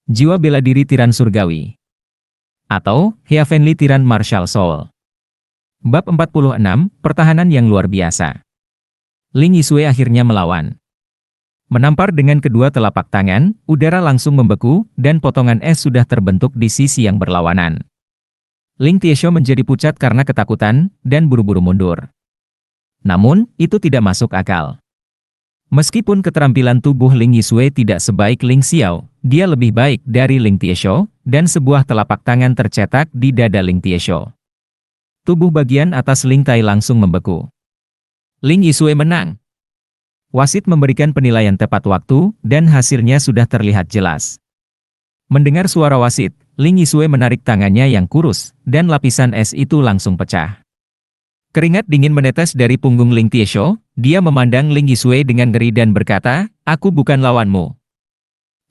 Jiwa bela diri tiran surgawi. Atau, Heavenly Tiran Martial Soul. Bab 46, Pertahanan yang luar biasa. Ling Yisue akhirnya melawan. Menampar dengan kedua telapak tangan, udara langsung membeku, dan potongan es sudah terbentuk di sisi yang berlawanan. Ling Tiesho menjadi pucat karena ketakutan, dan buru-buru mundur. Namun, itu tidak masuk akal. Meskipun keterampilan tubuh Ling Yisue tidak sebaik Ling Xiao, dia lebih baik dari Ling Tiesho, dan sebuah telapak tangan tercetak di dada Ling Tiesho. Tubuh bagian atas Ling Tai langsung membeku. Ling Yisue menang. Wasit memberikan penilaian tepat waktu, dan hasilnya sudah terlihat jelas. Mendengar suara wasit, Ling Yisue menarik tangannya yang kurus, dan lapisan es itu langsung pecah. Keringat dingin menetes dari punggung Ling Tiesho, dia memandang Ling Yisue dengan ngeri dan berkata, "Aku bukan lawanmu."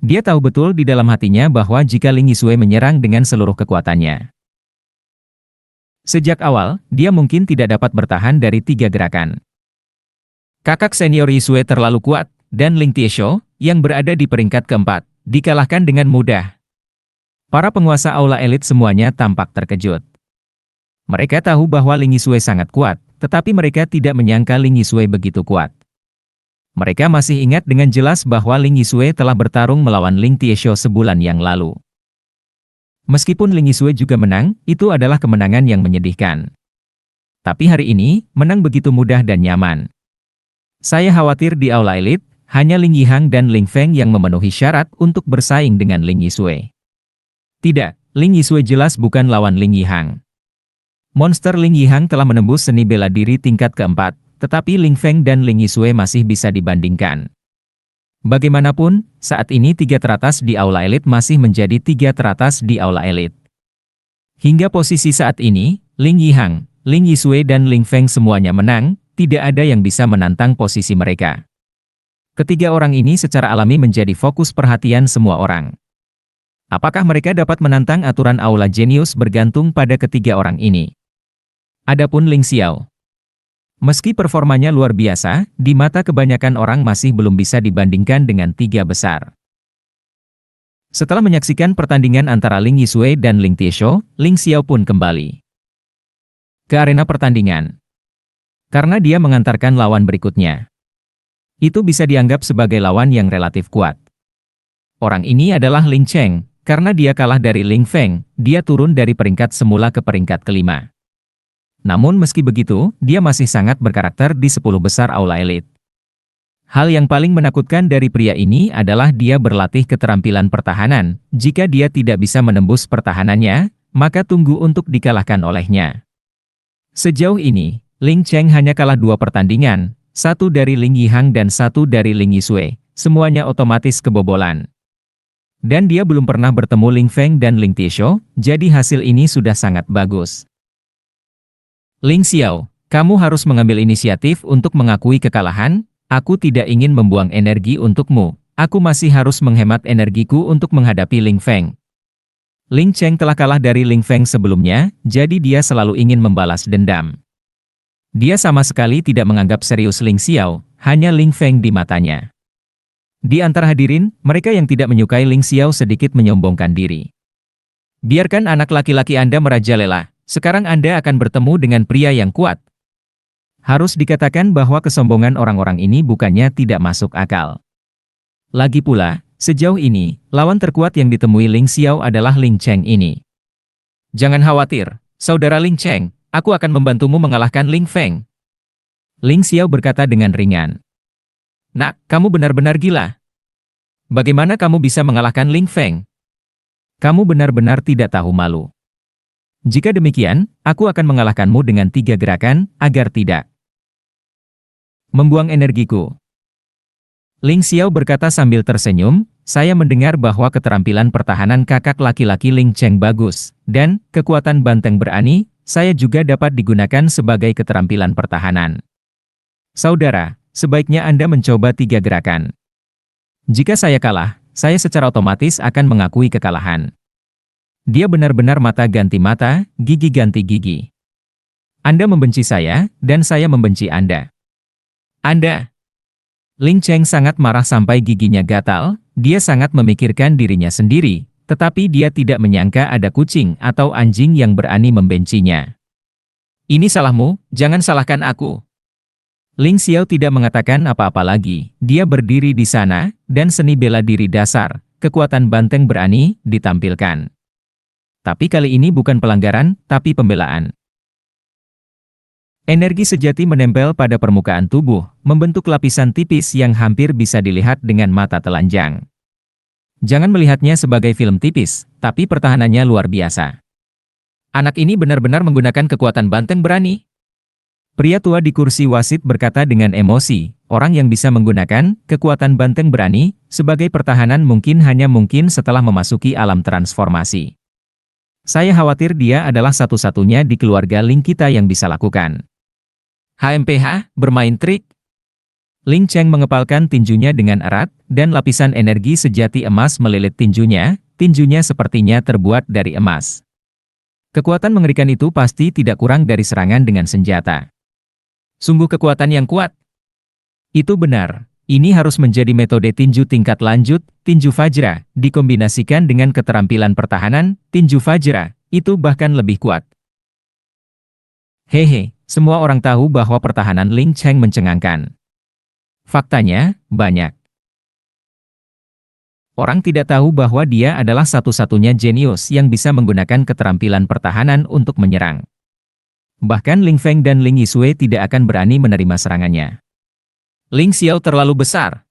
Dia tahu betul di dalam hatinya bahwa jika Ling Yisue menyerang dengan seluruh kekuatannya. Sejak awal, dia mungkin tidak dapat bertahan dari 3 gerakan. Kakak senior Yisue terlalu kuat, dan Ling Tiesho, yang berada di peringkat keempat, dikalahkan dengan mudah. Para penguasa aula elit semuanya tampak terkejut. Mereka tahu bahwa Ling Yisue sangat kuat, tetapi mereka tidak menyangka Ling Yisue begitu kuat. Mereka masih ingat dengan jelas bahwa Ling Yisue telah bertarung melawan Ling Tiesho sebulan yang lalu. Meskipun Ling Yisue juga menang, itu adalah kemenangan yang menyedihkan. Tapi hari ini, menang begitu mudah dan nyaman. Saya khawatir di aula elit, hanya Ling Yihang dan Ling Feng yang memenuhi syarat untuk bersaing dengan Ling Yisue. Tidak, Ling Yisue jelas bukan lawan Ling Yihang. Monster Ling Yihang telah menembus seni bela diri tingkat keempat, tetapi Ling Feng dan Ling Yisue masih bisa dibandingkan. Bagaimanapun, saat ini 3 teratas di aula elit masih menjadi 3 teratas di aula elit. Hingga posisi saat ini, Ling Yihang, Ling Yisue dan Ling Feng semuanya menang, tidak ada yang bisa menantang posisi mereka. Ketiga orang ini secara alami menjadi fokus perhatian semua orang. Apakah mereka dapat menantang aturan aula jenius bergantung pada ketiga orang ini. Adapun Ling Xiao. Meski performanya luar biasa, di mata kebanyakan orang masih belum bisa dibandingkan dengan 3 besar. Setelah menyaksikan pertandingan antara Ling Yisue dan Ling Tiesho, Ling Xiao pun kembali ke arena pertandingan. Karena dia mengantarkan lawan berikutnya. Itu bisa dianggap sebagai lawan yang relatif kuat. Orang ini adalah Ling Cheng, karena dia kalah dari Ling Feng, dia turun dari peringkat semula ke peringkat kelima. Namun meski begitu, dia masih sangat berkarakter di 10 besar aula elit. Hal yang paling menakutkan dari pria ini adalah dia berlatih keterampilan pertahanan. Jika dia tidak bisa menembus pertahanannya, maka tunggu untuk dikalahkan olehnya. Sejauh ini, Ling Cheng hanya kalah 2 pertandingan, 1 dari Ling Yihang dan 1 dari Ling Yisue, semuanya otomatis kebobolan. Dan dia belum pernah bertemu Ling Feng dan Ling Tiesho, jadi hasil ini sudah sangat bagus. Ling Xiao, kamu harus mengambil inisiatif untuk mengakui kekalahan. Aku tidak ingin membuang energi untukmu. Aku masih harus menghemat energiku untuk menghadapi Ling Feng. Ling Cheng telah kalah dari Ling Feng sebelumnya, jadi dia selalu ingin membalas dendam. Dia sama sekali tidak menganggap serius Ling Xiao, hanya Ling Feng di matanya. Di antara hadirin, mereka yang tidak menyukai Ling Xiao sedikit menyombongkan diri. Biarkan anak laki-laki Anda merajalela. Sekarang Anda akan bertemu dengan pria yang kuat. Harus dikatakan bahwa kesombongan orang-orang ini bukannya tidak masuk akal. Lagi pula, sejauh ini, lawan terkuat yang ditemui Ling Xiao adalah Ling Cheng ini. Jangan khawatir, saudara Ling Cheng, aku akan membantumu mengalahkan Ling Feng. Ling Xiao berkata dengan ringan. Nak, kamu benar-benar gila. Bagaimana kamu bisa mengalahkan Ling Feng? Kamu benar-benar tidak tahu malu. Jika demikian, aku akan mengalahkanmu dengan 3 gerakan, agar tidak membuang energiku. Ling Xiao berkata sambil tersenyum, saya mendengar bahwa keterampilan pertahanan kakak laki-laki Ling Cheng bagus, dan kekuatan banteng berani, saya juga dapat digunakan sebagai keterampilan pertahanan. Saudara, sebaiknya Anda mencoba 3 gerakan. Jika saya kalah, saya secara otomatis akan mengakui kekalahan. Dia benar-benar mata ganti mata, gigi ganti gigi. Anda membenci saya, dan saya membenci Anda. Anda. Ling Cheng sangat marah sampai giginya gatal, dia sangat memikirkan dirinya sendiri, tetapi dia tidak menyangka ada kucing atau anjing yang berani membencinya. Ini salahmu, jangan salahkan aku. Ling Xiao tidak mengatakan apa-apa lagi, dia berdiri di sana, dan seni bela diri dasar, kekuatan banteng berani, ditampilkan. Tapi kali ini bukan pelanggaran, tapi pembelaan. Energi sejati menempel pada permukaan tubuh, membentuk lapisan tipis yang hampir bisa dilihat dengan mata telanjang. Jangan melihatnya sebagai film tipis, tapi pertahanannya luar biasa. Anak ini benar-benar menggunakan kekuatan banteng berani. Pria tua di kursi wasit berkata dengan emosi, orang yang bisa menggunakan kekuatan banteng berani sebagai pertahanan mungkin hanya mungkin setelah memasuki alam transformasi. Saya khawatir dia adalah satu-satunya di keluarga Ling kita yang bisa lakukan. HMPH, bermain trik. Ling Cheng mengepalkan tinjunya dengan erat, dan lapisan energi sejati emas melilit tinjunya sepertinya terbuat dari emas. Kekuatan mengerikan itu pasti tidak kurang dari serangan dengan senjata. Sungguh kekuatan yang kuat. Itu benar, ini harus menjadi metode tinju tingkat lanjut, tinju Vajra, dikombinasikan dengan keterampilan pertahanan, tinju Vajra, itu bahkan lebih kuat. Hehe. Semua orang tahu bahwa pertahanan Ling Cheng mencengangkan. Faktanya, banyak. Orang tidak tahu bahwa dia adalah satu-satunya jenius yang bisa menggunakan keterampilan pertahanan untuk menyerang. Bahkan Ling Feng dan Ling Yisue tidak akan berani menerima serangannya. Ling Xiao terlalu besar.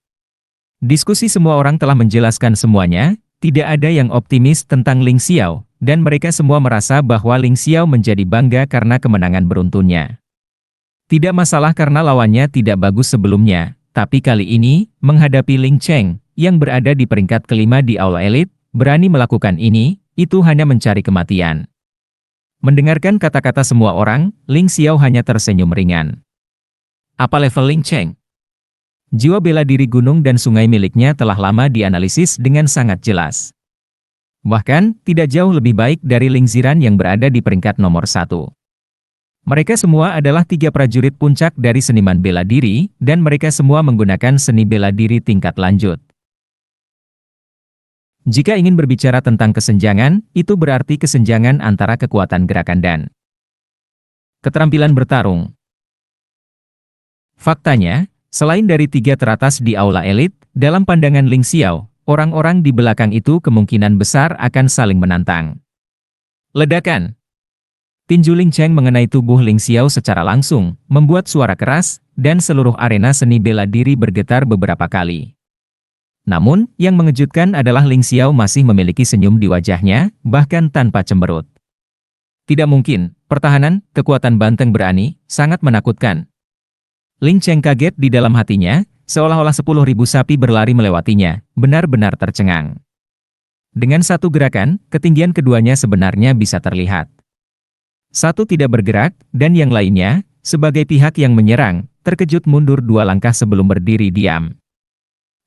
Diskusi semua orang telah menjelaskan semuanya, tidak ada yang optimis tentang Ling Xiao. Dan mereka semua merasa bahwa Ling Xiao menjadi bangga karena kemenangan beruntunnya. Tidak masalah karena lawannya tidak bagus sebelumnya, tapi kali ini, menghadapi Ling Cheng, yang berada di peringkat kelima di aula elit, berani melakukan ini, itu hanya mencari kematian. Mendengarkan kata-kata semua orang, Ling Xiao hanya tersenyum ringan. Apa level Ling Cheng? Jiwa bela diri gunung dan sungai miliknya telah lama dianalisis dengan sangat jelas. Bahkan, tidak jauh lebih baik dari Ling Ziran yang berada di peringkat nomor 1. Mereka semua adalah 3 prajurit puncak dari seniman bela diri, dan mereka semua menggunakan seni bela diri tingkat lanjut. Jika ingin berbicara tentang kesenjangan, itu berarti kesenjangan antara kekuatan gerakan dan keterampilan bertarung. Faktanya, selain dari 3 teratas di aula elit, dalam pandangan Ling Xiao, orang-orang di belakang itu kemungkinan besar akan saling menantang. Ledakan. Tinju Ling Cheng mengenai tubuh Ling Xiao secara langsung, membuat suara keras, dan seluruh arena seni bela diri bergetar beberapa kali. Namun, yang mengejutkan adalah Ling Xiao masih memiliki senyum di wajahnya, bahkan tanpa cemberut. Tidak mungkin, pertahanan, kekuatan banteng berani, sangat menakutkan. Ling Cheng kaget di dalam hatinya, seolah-olah 10.000 sapi berlari melewatinya, benar-benar tercengang. Dengan satu gerakan, ketinggian keduanya sebenarnya bisa terlihat. Satu tidak bergerak, dan yang lainnya, sebagai pihak yang menyerang, terkejut mundur 2 langkah sebelum berdiri diam.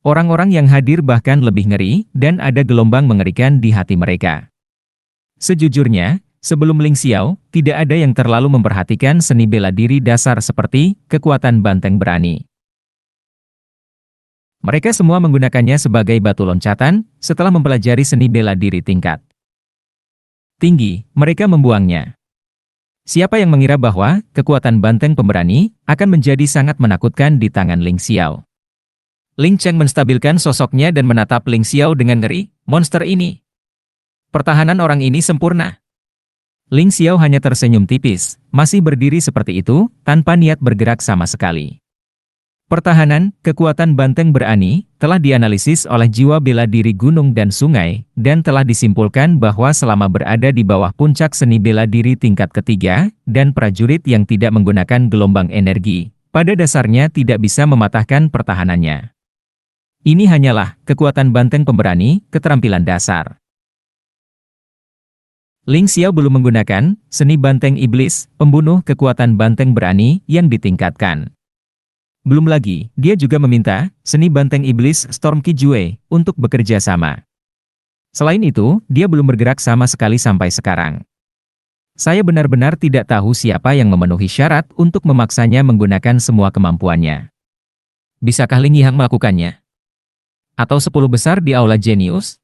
Orang-orang yang hadir bahkan lebih ngeri, dan ada gelombang mengerikan di hati mereka. Sejujurnya, sebelum Ling Xiao, tidak ada yang terlalu memperhatikan seni bela diri dasar seperti kekuatan banteng berani. Mereka semua menggunakannya sebagai batu loncatan, setelah mempelajari seni bela diri tingkat tinggi, mereka membuangnya. Siapa yang mengira bahwa kekuatan banteng pemberani akan menjadi sangat menakutkan di tangan Ling Xiao? Ling Cheng menstabilkan sosoknya dan menatap Ling Xiao dengan ngeri, monster ini. Pertahanan orang ini sempurna. Ling Xiao hanya tersenyum tipis, masih berdiri seperti itu, tanpa niat bergerak sama sekali. Pertahanan, kekuatan banteng berani, telah dianalisis oleh jiwa bela diri gunung dan sungai, dan telah disimpulkan bahwa selama berada di bawah puncak seni bela diri tingkat ketiga, dan prajurit yang tidak menggunakan gelombang energi, pada dasarnya tidak bisa mematahkan pertahanannya. Ini hanyalah kekuatan banteng pemberani, keterampilan dasar. Ling Xiao belum menggunakan seni banteng iblis, pembunuh kekuatan banteng berani yang ditingkatkan. Belum lagi, dia juga meminta seni banteng iblis Storm Kijue untuk bekerja sama. Selain itu, dia belum bergerak sama sekali sampai sekarang. Saya benar-benar tidak tahu siapa yang memenuhi syarat untuk memaksanya menggunakan semua kemampuannya. Bisakah Ling Yihang melakukannya? Atau 10 besar di Aula Jenius?